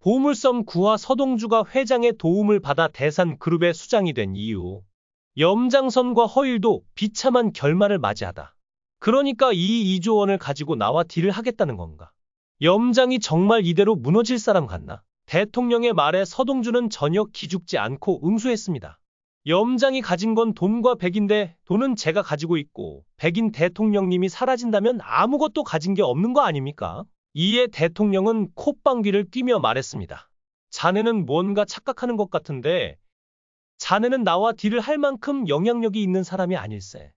보물섬 구화 서동주가 회장의 도움을 받아 대산그룹의 수장이 된 이유. 염장선과 허일도 비참한 결말을 맞이하다. 그러니까 이 2조 원을 가지고 나와 딜을 하겠다는 건가? 염장이 정말 이대로 무너질 사람 같나? 대통령의 말에 서동주는 전혀 기죽지 않고 응수했습니다. 염장이 가진 건 돈과 백인데 돈은 제가 가지고 있고 백인 대통령님이 사라진다면 아무것도 가진 게 없는 거 아닙니까? 이에 대통령은 콧방귀를 뀌며 말했습니다. 자네는 뭔가 착각하는 것 같은데 자네는 나와 딜을 할 만큼 영향력이 있는 사람이 아닐세.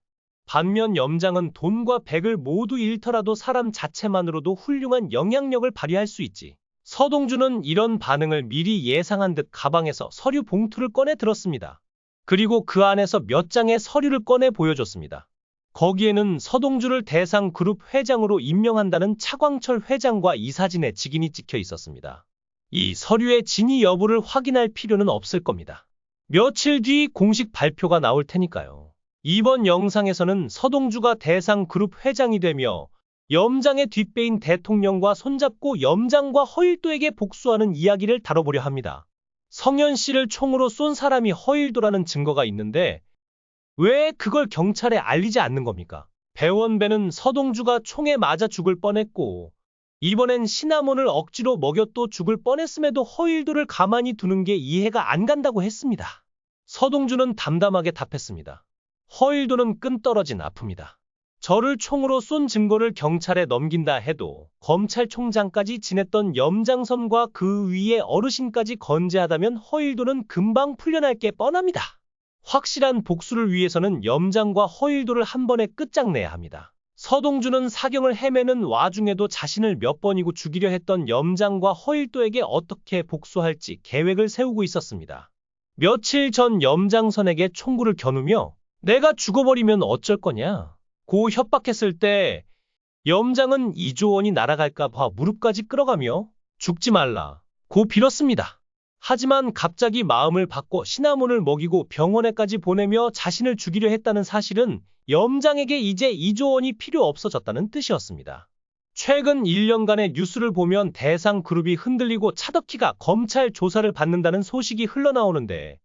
반면 염장은 돈과 백을 모두 잃더라도 사람 자체만으로도 훌륭한 영향력을 발휘할 수 있지. 서동주는 이런 반응을 미리 예상한 듯 가방에서 서류 봉투를 꺼내 들었습니다. 그리고 그 안에서 몇 장의 서류를 꺼내 보여줬습니다. 거기에는 서동주를 대상그룹 회장으로 임명한다는 차광철 회장과 이사진의 직인이 찍혀 있었습니다. 이 서류의 진위 여부를 확인할 필요는 없을 겁니다. 며칠 뒤 공식 발표가 나올 테니까요. 이번 영상에서는 서동주가 대상그룹 회장이 되며 염장의 뒷배인 대통령과 손잡고 염장과 허일도에게 복수하는 이야기를 다뤄보려 합니다. 성현 씨를 총으로 쏜 사람이 허일도라는 증거가 있는데 왜 그걸 경찰에 알리지 않는 겁니까? 배원배는 서동주가 총에 맞아 죽을 뻔했고 이번엔 시나몬을 억지로 먹여 또 죽을 뻔했음에도 허일도를 가만히 두는 게 이해가 안 간다고 했습니다. 서동주는 담담하게 답했습니다. 허일도는 끈떨어진 아픔이다. 저를 총으로 쏜 증거를 경찰에 넘긴다 해도 검찰총장까지 지냈던 염장선과 그 위에 어르신까지 건재하다면 허일도는 금방 풀려날 게 뻔합니다. 확실한 복수를 위해서는 염장과 허일도를 한 번에 끝장내야 합니다. 서동주는 사경을 헤매는 와중에도 자신을 몇 번이고 죽이려 했던 염장과 허일도에게 어떻게 복수할지 계획을 세우고 있었습니다. 며칠 전 염장선에게 총구를 겨누며 내가 죽어버리면 어쩔 거냐 고 협박했을 때 염장은 2조 원이 날아갈까 봐 무릎까지 끌어가며 죽지 말라 고 빌었습니다. 하지만 갑자기 마음을 바꿔 시나몬을 먹이고 병원에까지 보내며 자신을 죽이려 했다는 사실은 염장에게 이제 2조 원이 필요 없어졌다는 뜻이었습니다. 최근 1년간의 뉴스를 보면 대상그룹이 흔들리고 차덕희가 검찰 조사를 받는다는 소식이 흘러나오는데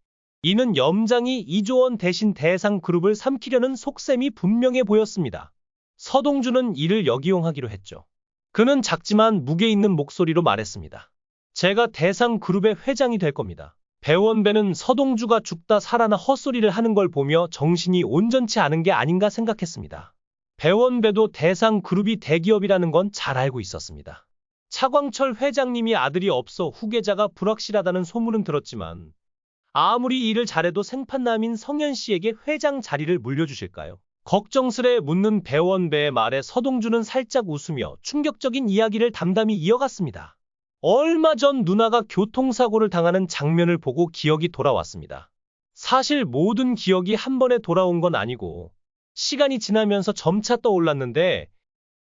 이는 염장이 2조 원 대신 대상그룹을 삼키려는 속셈이 분명해 보였습니다. 서동주는 이를 역이용하기로 했죠. 그는 작지만 무게 있는 목소리로 말했습니다. 제가 대상그룹의 회장이 될 겁니다. 배원배는 서동주가 죽다 살아나 헛소리를 하는 걸 보며 정신이 온전치 않은 게 아닌가 생각했습니다. 배원배도 대상그룹이 대기업이라는 건 잘 알고 있었습니다. 차광철 회장님이 아들이 없어 후계자가 불확실하다는 소문은 들었지만 아무리 일을 잘해도 생판남인 성현 씨에게 회장 자리를 물려주실까요? 걱정스레 묻는 배원배의 말에 서동주는 살짝 웃으며 충격적인 이야기를 담담히 이어갔습니다. 얼마 전 누나가 교통사고를 당하는 장면을 보고 기억이 돌아왔습니다. 사실 모든 기억이 한 번에 돌아온 건 아니고 시간이 지나면서 점차 떠올랐는데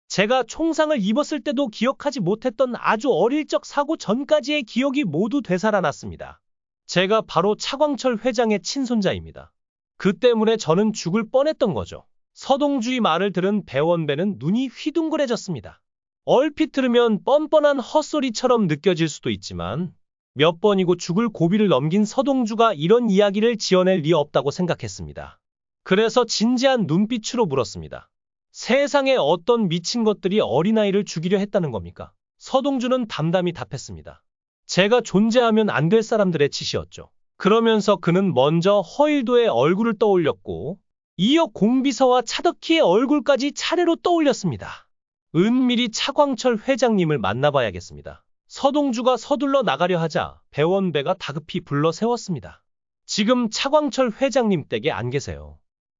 제가 총상을 입었을 때도 기억하지 못했던 아주 어릴 적 사고 전까지의 기억이 모두 되살아났습니다. 제가 바로 차광철 회장의 친손자입니다. 그 때문에 저는 죽을 뻔했던 거죠. 서동주의 말을 들은 배원배는 눈이 휘둥그레졌습니다. 얼핏 들으면 뻔뻔한 헛소리처럼 느껴질 수도 있지만 몇 번이고 죽을 고비를 넘긴 서동주가 이런 이야기를 지어낼 리 없다고 생각했습니다. 그래서 진지한 눈빛으로 물었습니다. 세상에 어떤 미친 것들이 어린아이를 죽이려 했다는 겁니까? 서동주는 담담히 답했습니다. 제가 존재하면 안 될 사람들의 짓이었죠. 그러면서 그는 먼저 허일도의 얼굴을 떠올렸고 이어 공비서와 차덕희의 얼굴까지 차례로 떠올렸습니다. 은밀히 차광철 회장님을 만나봐야겠습니다. 서동주가 서둘러 나가려 하자 배원배가 다급히 불러 세웠습니다. 지금 차광철 회장님 댁에 안 계세요.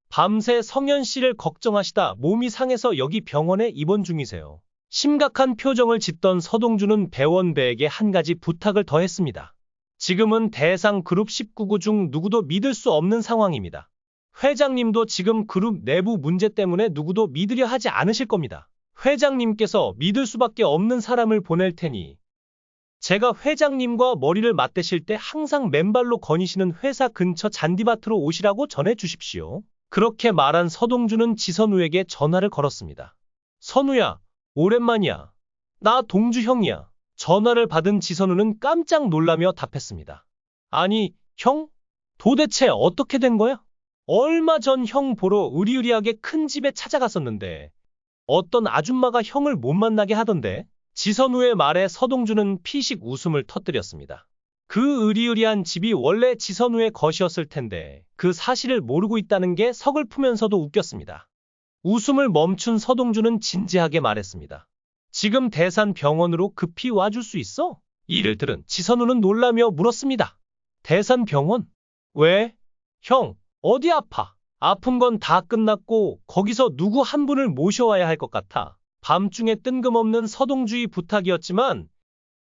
밤새 성현 씨를 걱정하시다 몸이 상해서 여기 병원에 입원 중이세요. 심각한 표정을 짓던 서동주는 배원배에게 한 가지 부탁을 더했습니다. 지금은 대상그룹 19구 중 누구도 믿을 수 없는 상황입니다. 회장님도 지금 그룹 내부 문제 때문에 누구도 믿으려 하지 않으실 겁니다. 회장님께서 믿을 수밖에 없는 사람을 보낼 테니 제가 회장님과 머리를 맞대실 때 항상 맨발로 거니시는 회사 근처 잔디밭으로 오시라고 전해 주십시오. 그렇게 말한 서동주는 지선우에게 전화를 걸었습니다. 선우야, 오랜만이야. 나 동주 형이야. 전화를 받은 지선우는 깜짝 놀라며 답했습니다. 아니, 형? 도대체 어떻게 된 거야? 얼마 전 형 보러 으리으리하게 큰 집에 찾아갔었는데 어떤 아줌마가 형을 못 만나게 하던데? 지선우의 말에 서동주는 피식 웃음을 터뜨렸습니다. 그 으리으리한 집이 원래 지선우의 것이었을 텐데 그 사실을 모르고 있다는 게 서글프면서도 웃겼습니다. 웃음을 멈춘 서동주는 진지하게 말했습니다. 지금 대산병원으로 급히 와줄 수 있어? 이를 들은 지선우는 놀라며 물었습니다. 대산병원? 왜? 형, 어디 아파? 아픈 건 다 끝났고 거기서 누구 한 분을 모셔와야 할 것 같아. 밤중에 뜬금없는 서동주의 부탁이었지만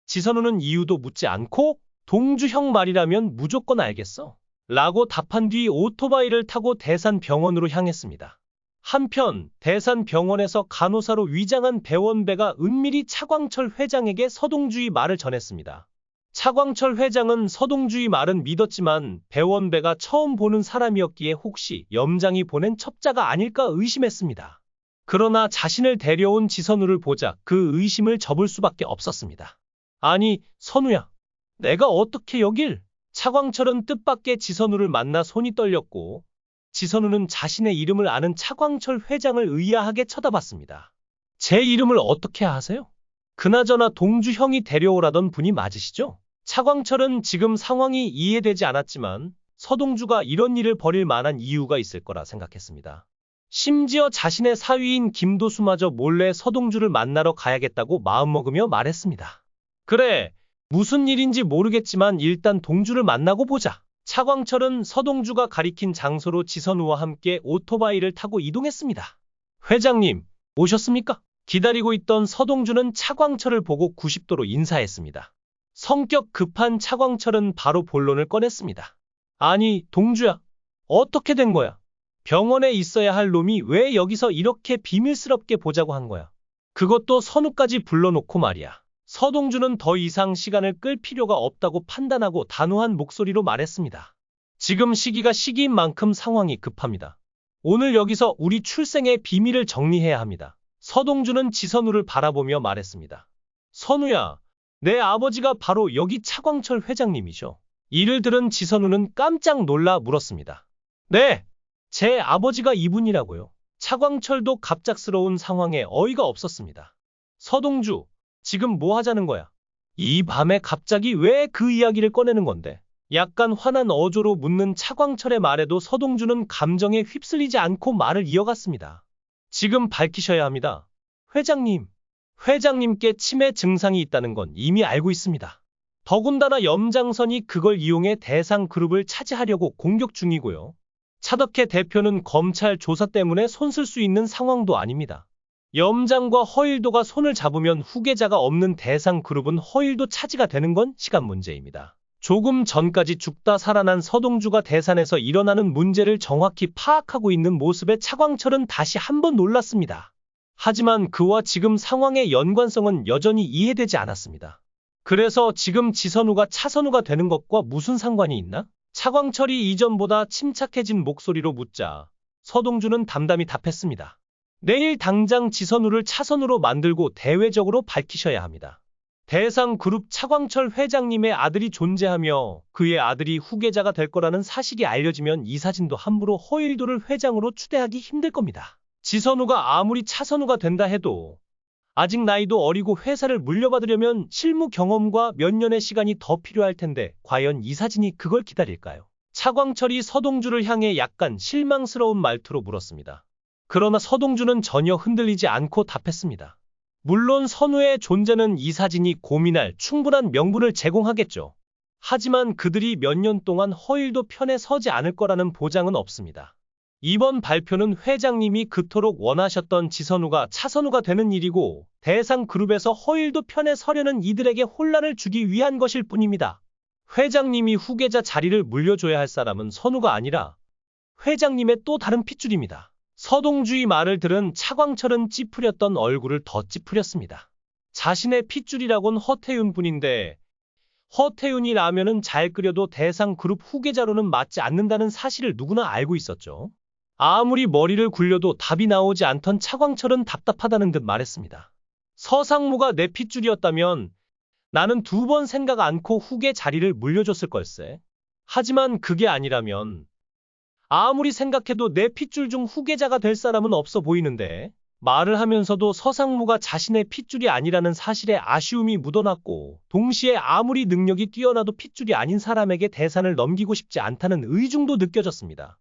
지선우는 이유도 묻지 않고 동주 형 말이라면 무조건 알겠어. 라고 답한 뒤 오토바이를 타고 대산병원으로 향했습니다. 한편 대산병원에서 간호사로 위장한 배원배가 은밀히 차광철 회장에게 서동주의 말을 전했습니다. 차광철 회장은 서동주의 말은 믿었지만 배원배가 처음 보는 사람이었기에 혹시 염장이 보낸 첩자가 아닐까 의심했습니다. 그러나 자신을 데려온 지선우를 보자 그 의심을 접을 수밖에 없었습니다. 아니, 선우야. 내가 어떻게 여길? 차광철은 뜻밖의 지선우를 만나 손이 떨렸고 지선우는 자신의 이름을 아는 차광철 회장을 의아하게 쳐다봤습니다. 제 이름을 어떻게 아세요? 그나저나 동주 형이 데려오라던 분이 맞으시죠? 차광철은 지금 상황이 이해되지 않았지만 서동주가 이런 일을 벌일 만한 이유가 있을 거라 생각했습니다. 심지어 자신의 사위인 김도수마저 몰래 서동주를 만나러 가야겠다고 마음먹으며 말했습니다. 그래, 무슨 일인지 모르겠지만 일단 동주를 만나고 보자. 차광철은 서동주가 가리킨 장소로 지선우와 함께 오토바이를 타고 이동했습니다. 회장님, 오셨습니까? 기다리고 있던 서동주는 차광철을 보고 90도로 인사했습니다. 성격 급한 차광철은 바로 본론을 꺼냈습니다. 아니, 동주야. 어떻게 된 거야? 병원에 있어야 할 놈이 왜 여기서 이렇게 비밀스럽게 보자고 한 거야? 그것도 선우까지 불러놓고 말이야. 서동주는 더 이상 시간을 끌 필요가 없다고 판단하고 단호한 목소리로 말했습니다. 지금 시기가 시기인 만큼 상황이 급합니다. 오늘 여기서 우리 출생의 비밀을 정리해야 합니다. 서동주는 지선우를 바라보며 말했습니다. 선우야, 내 아버지가 바로 여기 차광철 회장님이죠. 이를 들은 지선우는 깜짝 놀라 물었습니다. 네, 제 아버지가 이분이라고요. 차광철도 갑작스러운 상황에 어이가 없었습니다. 서동주, 지금 뭐 하자는 거야? 이 밤에 갑자기 왜 그 이야기를 꺼내는 건데? 약간 화난 어조로 묻는 차광철의 말에도 서동주는 감정에 휩쓸리지 않고 말을 이어갔습니다. 지금 밝히셔야 합니다. 회장님, 회장님께 치매 증상이 있다는 건 이미 알고 있습니다. 더군다나 염장선이 그걸 이용해 대상그룹을 차지하려고 공격 중이고요. 차덕혜 대표는 검찰 조사 때문에 손쓸 수 있는 상황도 아닙니다. 염장과 허일도가 손을 잡으면 후계자가 없는 대상그룹은 허일도 차지가 되는 건 시간 문제입니다. 조금 전까지 죽다 살아난 서동주가 대산에서 일어나는 문제를 정확히 파악하고 있는 모습에 차광철은 다시 한번 놀랐습니다. 하지만 그와 지금 상황의 연관성은 여전히 이해되지 않았습니다. 그래서 지금 지선우가 차선우가 되는 것과 무슨 상관이 있나? 차광철이 이전보다 침착해진 목소리로 묻자 서동주는 담담히 답했습니다. 내일 당장 지선우를 차선우로 만들고 대외적으로 밝히셔야 합니다. 대상그룹 차광철 회장님의 아들이 존재하며 그의 아들이 후계자가 될 거라는 사실이 알려지면 이사진도 함부로 허일도를 회장으로 추대하기 힘들 겁니다. 지선우가 아무리 차선우가 된다 해도 아직 나이도 어리고 회사를 물려받으려면 실무 경험과 몇 년의 시간이 더 필요할 텐데 과연 이사진이 그걸 기다릴까요? 차광철이 서동주를 향해 약간 실망스러운 말투로 물었습니다. 그러나 서동주는 전혀 흔들리지 않고 답했습니다. 물론 선우의 존재는 이사진이 고민할 충분한 명분을 제공하겠죠. 하지만 그들이 몇 년 동안 허일도 편에 서지 않을 거라는 보장은 없습니다. 이번 발표는 회장님이 그토록 원하셨던 지선우가 차선우가 되는 일이고 대상그룹에서 허일도 편에 서려는 이들에게 혼란을 주기 위한 것일 뿐입니다. 회장님이 후계자 자리를 물려줘야 할 사람은 선우가 아니라 회장님의 또 다른 핏줄입니다. 서동주의 말을 들은 차광철은 찌푸렸던 얼굴을 더 찌푸렸습니다. 자신의 핏줄이라곤 허태윤 뿐인데 허태윤이 라면은 잘 끓여도 대상그룹 후계자로는 맞지 않는다는 사실을 누구나 알고 있었죠. 아무리 머리를 굴려도 답이 나오지 않던 차광철은 답답하다는 듯 말했습니다. 서상무가 내 핏줄이었다면 나는 2번 생각 않고 후계 자리를 물려줬을 걸세. 하지만 그게 아니라면 아무리 생각해도 내 핏줄 중 후계자가 될 사람은 없어 보이는데. 말을 하면서도 서상무가 자신의 핏줄이 아니라는 사실에 아쉬움이 묻어났고, 동시에 아무리 능력이 뛰어나도 핏줄이 아닌 사람에게 대산을 넘기고 싶지 않다는 의중도 느껴졌습니다.